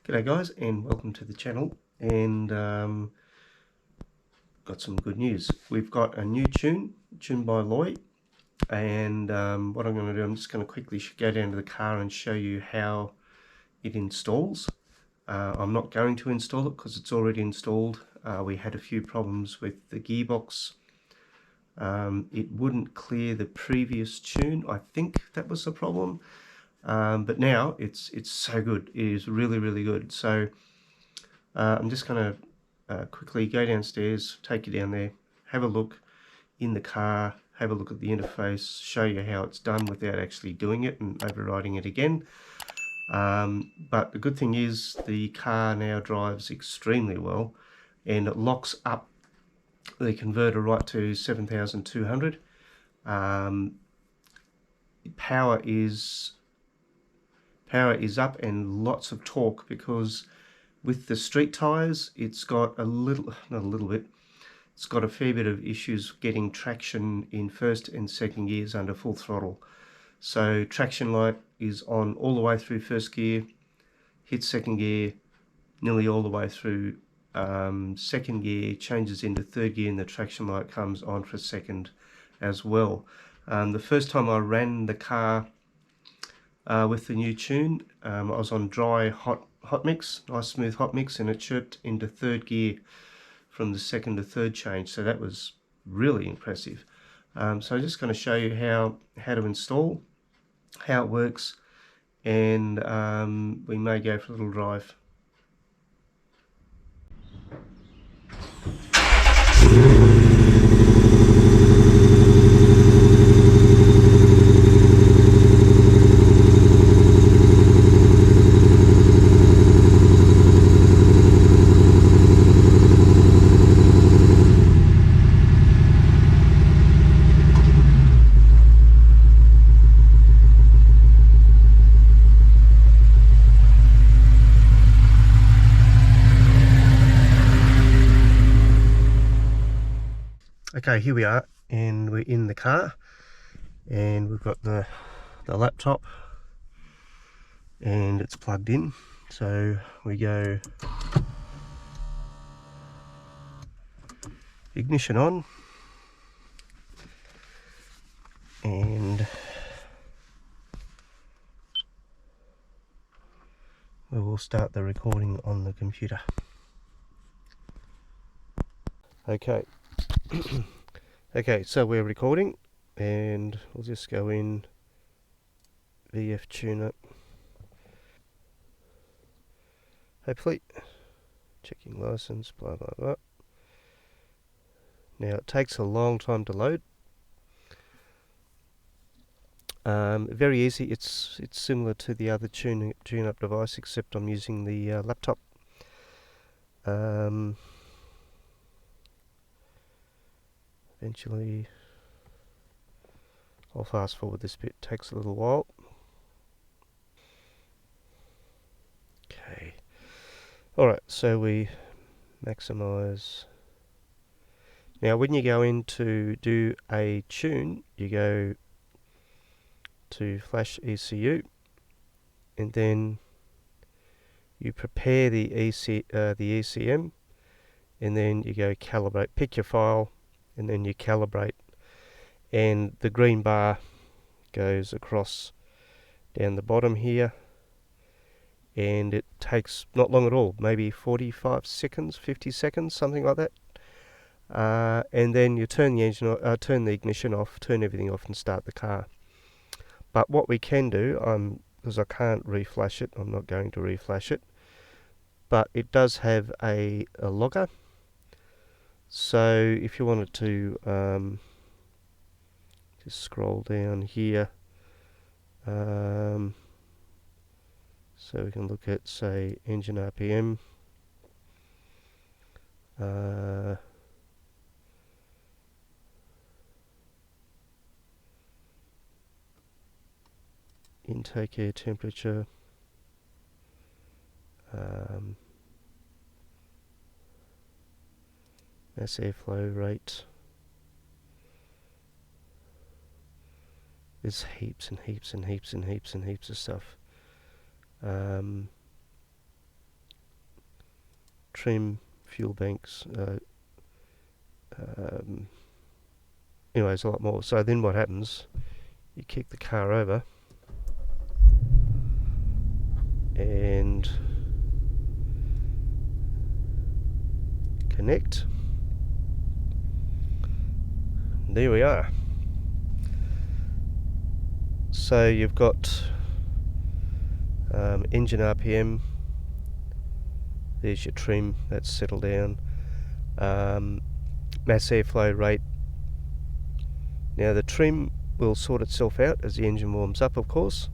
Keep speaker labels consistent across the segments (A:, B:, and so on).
A: G'day guys, and welcome to the channel. And got some good news. We've got a new Tune By Loi, and what I'm going to do, I'm just going to quickly go down to the car and show you how it installs. I'm not going to install it because it's already installed. We had a few problems with the gearbox. It wouldn't clear the previous tune. I think that was the problem. But now it's so good. It is really good. So I'm just going to quickly go downstairs, take you down there, have a look in the car, have a look at the interface, show you how it's done without actually doing it and overriding it again. But the good thing is the car now drives extremely well, and it locks up the converter right to 7,200. Power is up and lots of torque, because with the street tyres it's got it's got a fair bit of issues getting traction in first and second gears under full throttle. So traction light is on all the way through first gear, hits second gear, nearly all the way through second gear, changes into third gear, and the traction light comes on for second as well. The first time I ran the car with the new tune, I was on dry hot mix, nice smooth hot mix, and it chirped into third gear from the second to third change. So that was really impressive. So I'm just going to show you how to install, how it works, and we may go for a little drive. Okay, here we are, and we're in the car, and we've got the laptop, and it's plugged in. So we go ignition on, and we will start the recording on the computer. Okay. Okay, so we're recording, and we'll just go in VF tuner. Hopefully, checking license, blah blah blah. Now it takes a long time to load. Very easy. It's similar to the other tune-up device, except I'm using the laptop. Eventually, I'll fast forward this bit. It takes a little while. Okay. Alright, so we maximize. Now when you go in to do a tune, you go to flash ECU, and then you prepare the ECM, and then you go calibrate. Pick your file, and then you calibrate, and the green bar goes across down the bottom here, and it takes not long at all, maybe 45 seconds, 50 seconds, something like that. And then you turn the engine, turn the ignition off, turn everything off, and start the car. But what we can do, because I can't reflash it, I'm not going to reflash it, but it does have a logger. So if you wanted to just scroll down here, so we can look at, say, engine RPM, intake air temperature, mass airflow rate. There's heaps and heaps and heaps and heaps and heaps of stuff. trim, fuel banks. Anyways, a lot more. So then what happens? You kick the car over and connect. And there we are. So you've got engine RPM. There's your trim, that's settled down. Mass airflow rate. Now the trim will sort itself out as the engine warms up, of course.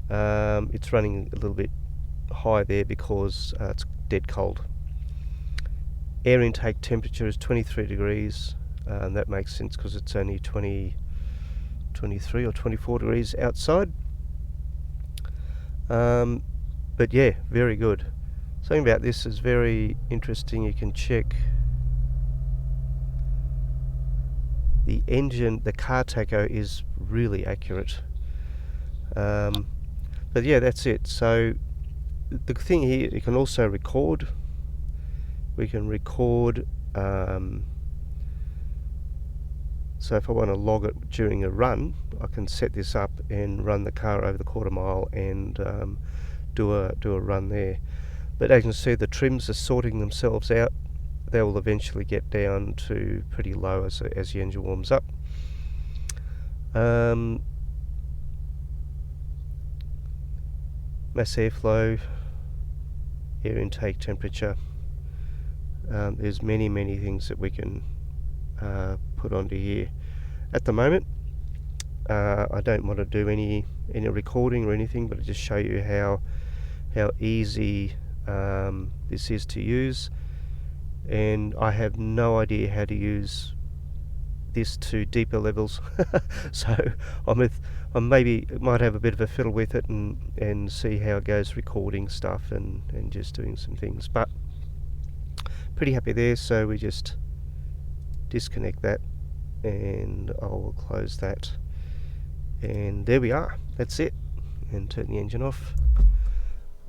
A: It's running a little bit high there because it's dead cold. Air intake temperature is 23 degrees. That makes sense because it's only 23 or 24 degrees outside. But yeah, very good. Something about this is very interesting. You can check the engine, the car tacho is really accurate. But yeah, that's it. So the thing here, you can also record. We can record, so if I want to log it during a run, I can set this up and run the car over the quarter mile and do a run there. But as you can see, the trims are sorting themselves out. They will eventually get down to pretty low as the engine warms up. Mass airflow, air intake temperature. There's many things that we can put onto here. At the moment, I don't want to do any recording or anything, but I just show you how easy this is to use. And I have no idea how to use this to deeper levels, so I maybe might have a bit of a fiddle with it and see how it goes recording stuff and just doing some things. But pretty happy there. So we just disconnect that and I will close that, and there we are. That's it, and turn the engine off.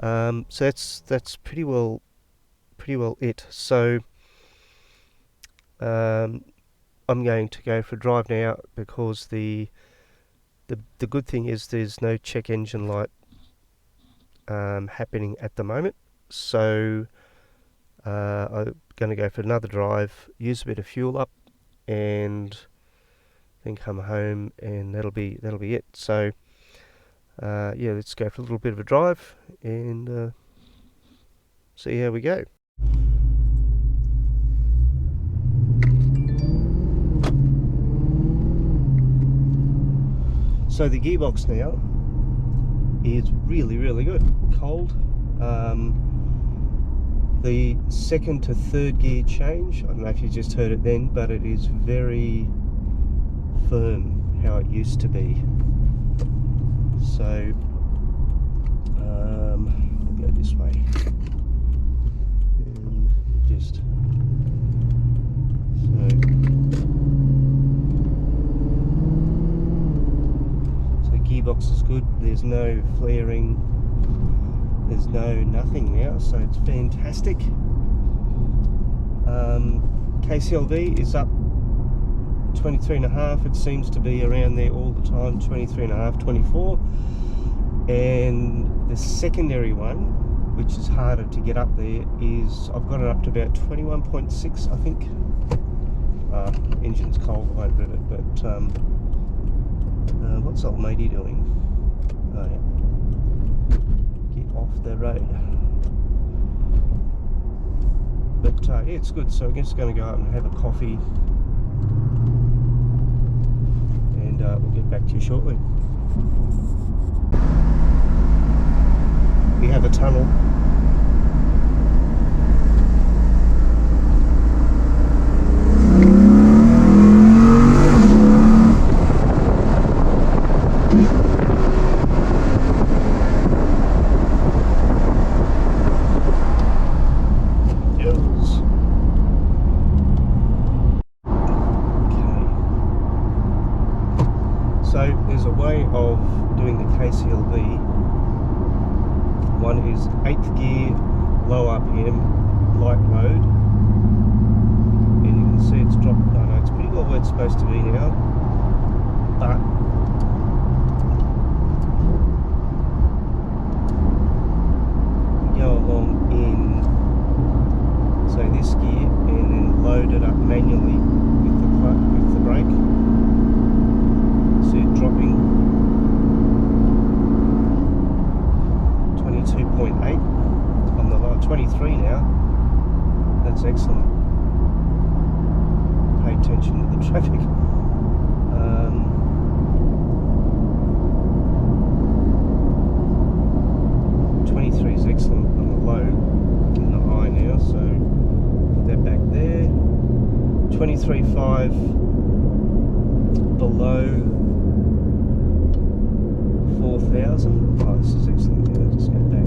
A: So that's pretty well it. So I'm going to go for a drive now because the good thing is there's no check engine light happening at the moment. So I'm going to go for another drive, use a bit of fuel up, and then come home, and that'll be it. So yeah, let's go for a little bit of a drive and see how we go. So the gearbox now is really good. Cold. The second to third gear change, I don't know if you just heard it then, but it is very firm how it used to be. So we'll go this way and just so gearbox is good. There's no flaring, there's nothing now, so it's fantastic. KCLV is up 23.5. It seems to be around there all the time, 23.5, 24. And the secondary one, which is harder to get up there, is I've got it up to about 21.6, I think. Engine's cold, I won't rev it, but what's old matey doing? Oh, yeah. Get off the road. But yeah, it's good. So I'm just going to go out and have a coffee, and we'll get back to you shortly. We have a tunnel. So there's a way of doing the KCLV. One is 8th gear, low RPM, light load, and you can see it's dropped. I know it's pretty well where it's supposed to be now, but we go along in, say, this gear, and then load it up manually with the brake. See it dropping 22.8 on the low, 23 now. That's excellent. Pay attention to the traffic. 23 is excellent on the low, in the high now, so put that back there. 23.5 below 4,000. Oh, this is excellent. Yeah, just go back.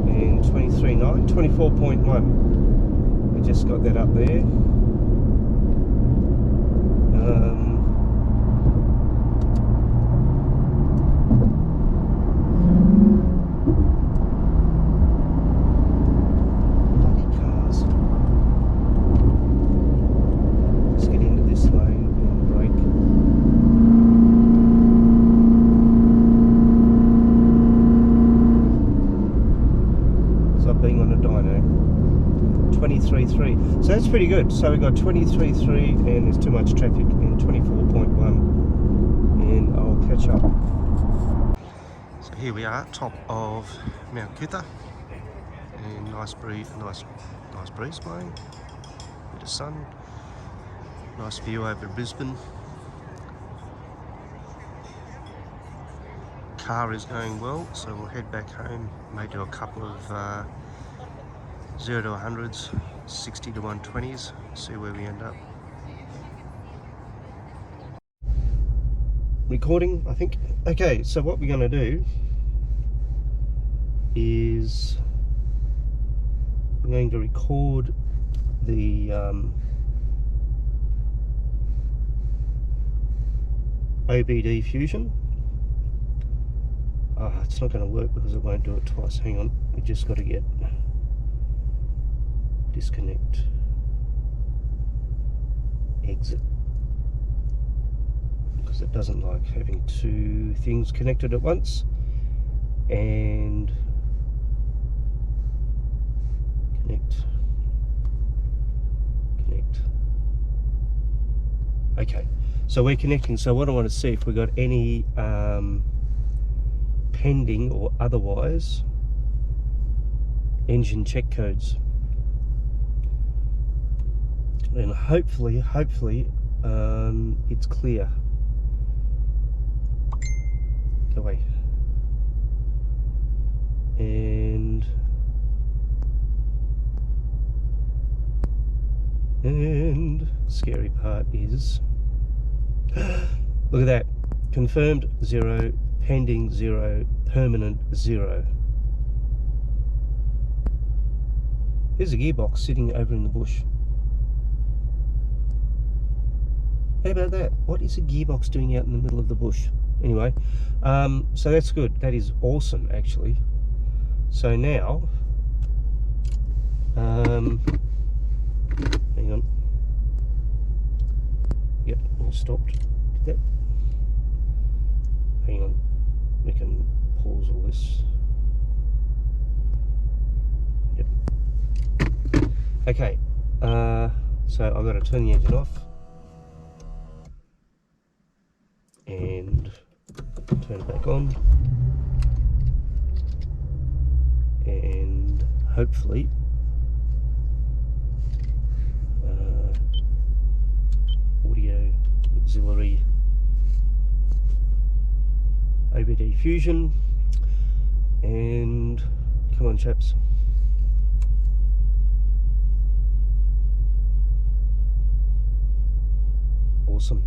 A: And 23.9, 24.1. We just got that up there. Being on a dyno. 23.3, so that's pretty good. So we got 23.3 and there's too much traffic, and 24.1, and I'll catch up. So here we are, top of Mt Coot-Tha, and nice breeze blowing, bit of sun, nice view over Brisbane. Car is going well, so we'll head back home. May do a couple of 0 to 100s, 60 to 120s, see where we end up. Recording, I think. Okay, so what we're going to do is we're going to record the OBD Fusion. It's not going to work because it won't do it twice. Hang on, we just got to get disconnect, exit, because it doesn't like having two things connected at once, and connect. Okay, so we're connecting. So what I want to see if we got any pending or otherwise engine check codes, and hopefully it's clear. Go away. And scary part is look at that, confirmed 0, pending 0, permanent 0. There's a gearbox sitting over in the bush. How about that? What is a gearbox doing out in the middle of the bush? Anyway, so that's good. That is awesome, actually. So now, hang on. Yep, all stopped. Did that? Hang on. We can pause all this. Yep. Okay. So I've got to turn the engine off and turn it back on, and hopefully audio auxiliary OBD Fusion, and come on chaps. Awesome.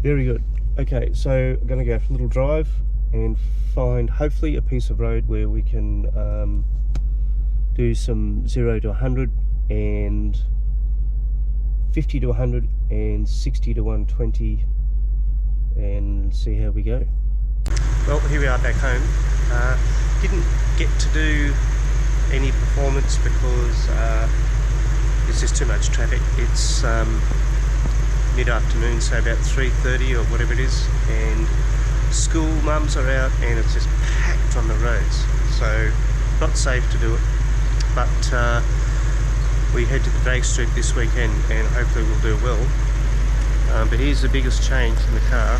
A: Very good. Okay, so I'm going to go for a little drive and find hopefully a piece of road where we can do some 0 to 100 and 50 to 100 and 60 to 120 and see how we go. Well, here we are back home. Didn't get to do any performance because there's just too much traffic. It's mid-afternoon, so about 3:30 or whatever it is, and school mums are out and it's just packed on the roads, so not safe to do it. But we head to the drag strip this weekend and hopefully we'll do well. But here's the biggest change in the car.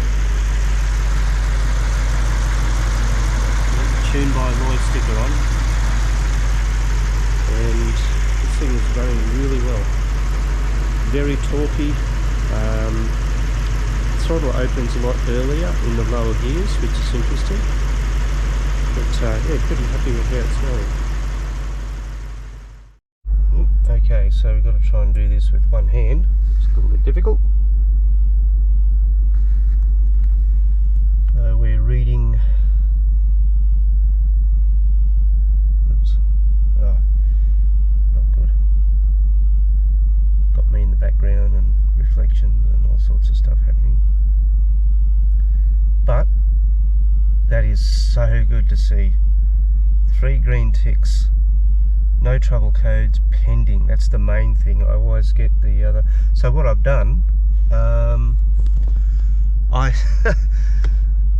A: Tune By Loi sticker on, and this thing is running really well. Very torquey. Throttle opens a lot earlier in the lower gears, which is interesting. But yeah, pretty happy with how it's going. Okay, so we've got to try and do this with one hand. It's a little bit difficult. So we're reading. Oops. Oh, not good. Got me in the background and reflections and all sorts of stuff happening. But that is so good to see. 3 green ticks. No trouble codes pending. That's the main thing. I always get the other. So what I've done, I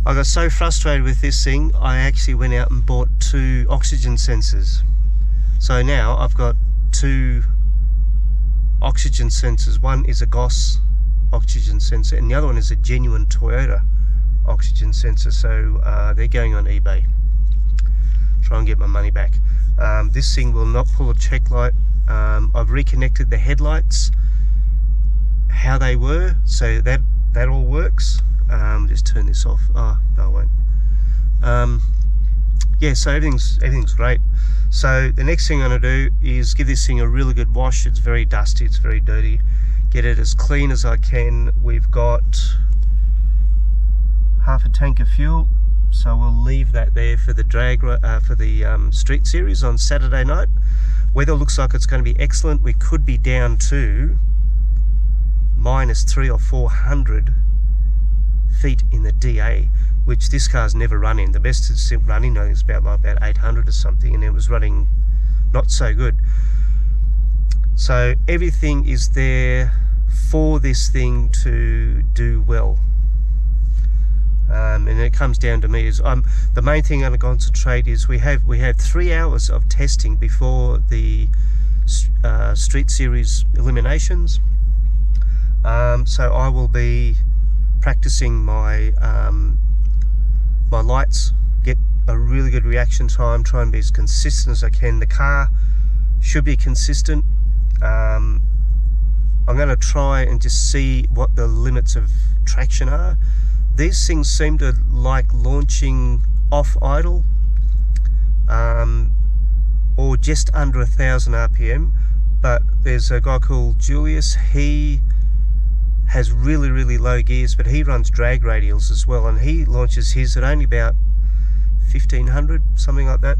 A: got so frustrated with this thing, I actually went out and bought 2 oxygen sensors. So now I've got 2 oxygen sensors. One is a Goss oxygen sensor and the other one is a genuine Toyota oxygen sensor. So they're going on eBay. Try and get my money back. This thing will not pull a check light. I've reconnected the headlights how they were, so that all works. Just turn this off. Oh no, I won't. Yeah, so everything's great. So the next thing I'm going to do is give this thing a really good wash. It's very dusty, it's very dirty. Get it as clean as I can. We've got half a tank of fuel, so we'll leave that there for the drag for the street series on Saturday night. Weather looks like it's going to be excellent. We could be down to -300 or 400 feet in the DA, which this car's never run in. The best it's running, I think it's about 800 or something, and it was running not so good. So everything is there for this thing to do well. And it comes down to me is the main thing I'm going to concentrate is we have 3 hours of testing before the street series eliminations. So I will be practicing my my lights, get a really good reaction time, try and be as consistent as I can. The car should be consistent. I'm going to try and just see what the limits of traction are. These things seem to like launching off idle, or just under 1,000 RPM. But there's a guy called Julius. He has really low gears, but he runs drag radials as well, and he launches his at only about 1,500, something like that.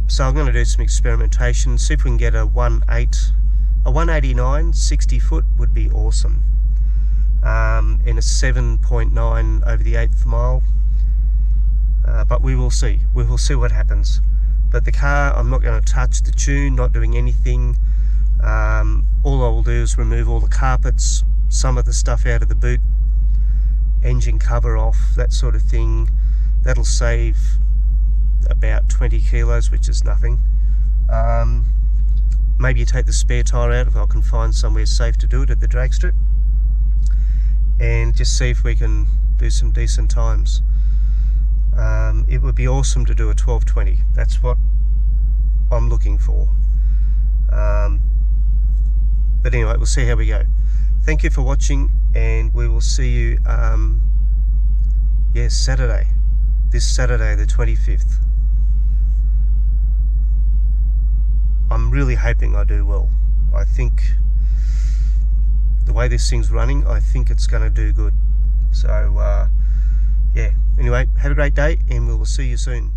A: So I'm going to do some experimentation, see if we can get a 189 60 foot would be awesome. In a 7.9 over the 8th mile, but we will see what happens. But the car, I'm not going to touch the tune, not doing anything. All I will do is remove all the carpets, some of the stuff out of the boot, engine cover off, that sort of thing. That'll save about 20 kilos, which is nothing. Maybe you take the spare tyre out if I can find somewhere safe to do it at the drag strip, and just see if we can do some decent times. It would be awesome to do a 12:20. That's what I'm looking for. But anyway, we'll see how we go. Thank you for watching, and we will see you Saturday, this Saturday the 25th. I'm really hoping I do well. I think the way this thing's running, I think it's going to do good. So yeah, anyway, have a great day, and we will see you soon.